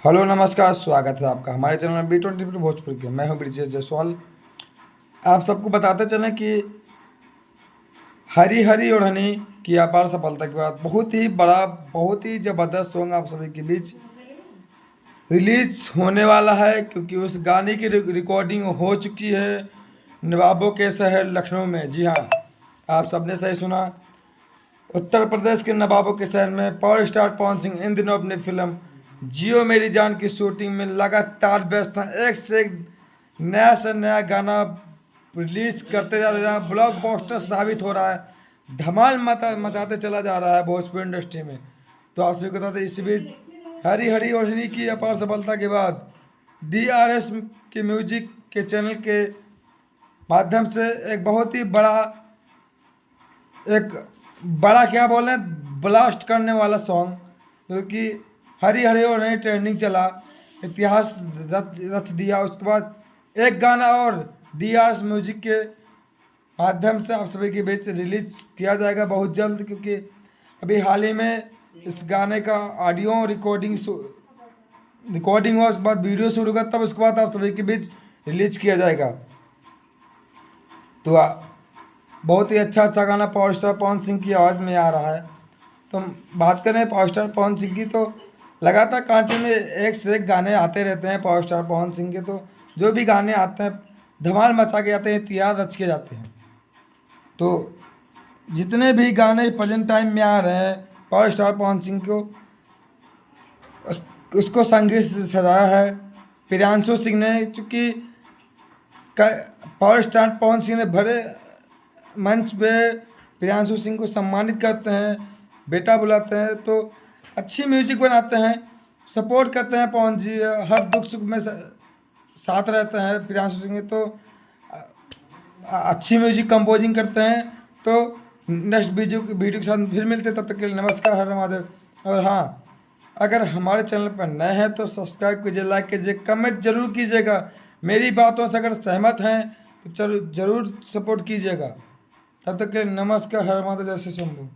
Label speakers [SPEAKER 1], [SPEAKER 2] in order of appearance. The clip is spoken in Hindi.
[SPEAKER 1] हेलो नमस्कार, स्वागत है आपका हमारे चैनल में B20 भोजपुरी के। मैं हूं ब्रिजेश जायसवाल। आप सबको बताते चलें कि हरी हरी ओढ़नी की अपार सफलता के बाद बहुत ही ज़बरदस्त सॉन्ग आप सभी के बीच रिलीज होने वाला है, क्योंकि उस गाने की रिकॉर्डिंग हो चुकी है नवाबों के शहर लखनऊ में। जी हाँ, आप सबने सही सुना। उत्तर प्रदेश के नवाबों के शहर में पावर स्टार पवन सिंह इन दिनों अपनी फिल्म जियो मेरी जान की शूटिंग में लगातार व्यस्त हैं। एक से एक नया से नया गाना रिलीज करते जा रहे हैं। ब्लॉकबस्टर साबित हो रहा है, धमाल मचाते चला जा रहा है भोजपुरी इंडस्ट्री में। तो आप सभी को बता दें, इस बीच हरी हरी ओढ़नी की अपार सफलता के बाद DRS के म्यूजिक के चैनल के माध्यम से एक बहुत ही बड़ा क्या बोलें, ब्लास्ट करने वाला सॉन्ग, क्योंकि हरी हरी और नई ट्रेंडिंग चला, इतिहास रच दिया। उसके बाद एक गाना और DRS म्यूजिक के माध्यम से आप सभी के बीच रिलीज किया जाएगा बहुत जल्द, क्योंकि अभी हाल ही में इस गाने का ऑडियो रिकॉर्डिंग हुआ, उसके बाद वीडियो शुरू होगा, तब उसके बाद आप सभी के बीच रिलीज किया जाएगा। तो बहुत ही अच्छा गाना पावर स्टार पवन सिंह की आवाज़ में आ रहा है। तो हम बात करें पावर स्टार पवन सिंह की, तो लगातार कंटिन्यू एक से एक गाने आते रहते हैं पावर स्टार पवन सिंह के। तो जो भी गाने आते हैं धमाल मचा के आते हैं, इतिहास रच के जाते हैं। तो जितने भी गाने प्रेजेंट टाइम में आ रहे हैं पावर स्टार पवन सिंह को उसको संगीत से सजाया है प्रियांशु सिंह ने, चूँकि पावर स्टार पवन सिंह ने भरे मंच पे प्रियांशु सिंह को सम्मानित करते हैं, बेटा बुलाते हैं। तो अच्छी म्यूजिक बनाते हैं, सपोर्ट करते हैं पवन जी, हर दुख सुख में साथ रहते हैं प्रियांशु सिंह। तो अच्छी म्यूजिक कंपोजिंग करते हैं। तो नेक्स्ट वीडियो के साथ फिर मिलते हैं, तब तक के लिए नमस्कार, हर महादेव। और हाँ, अगर हमारे चैनल पर नए हैं तो सब्सक्राइब कीजिए, लाइक कीजिए, कमेंट जरूर कीजिएगा। मेरी बातों से अगर सहमत हैं तो जरूर सपोर्ट कीजिएगा। तब तक के लिए नमस्कार, हर महादेव, जय श्री शंभू।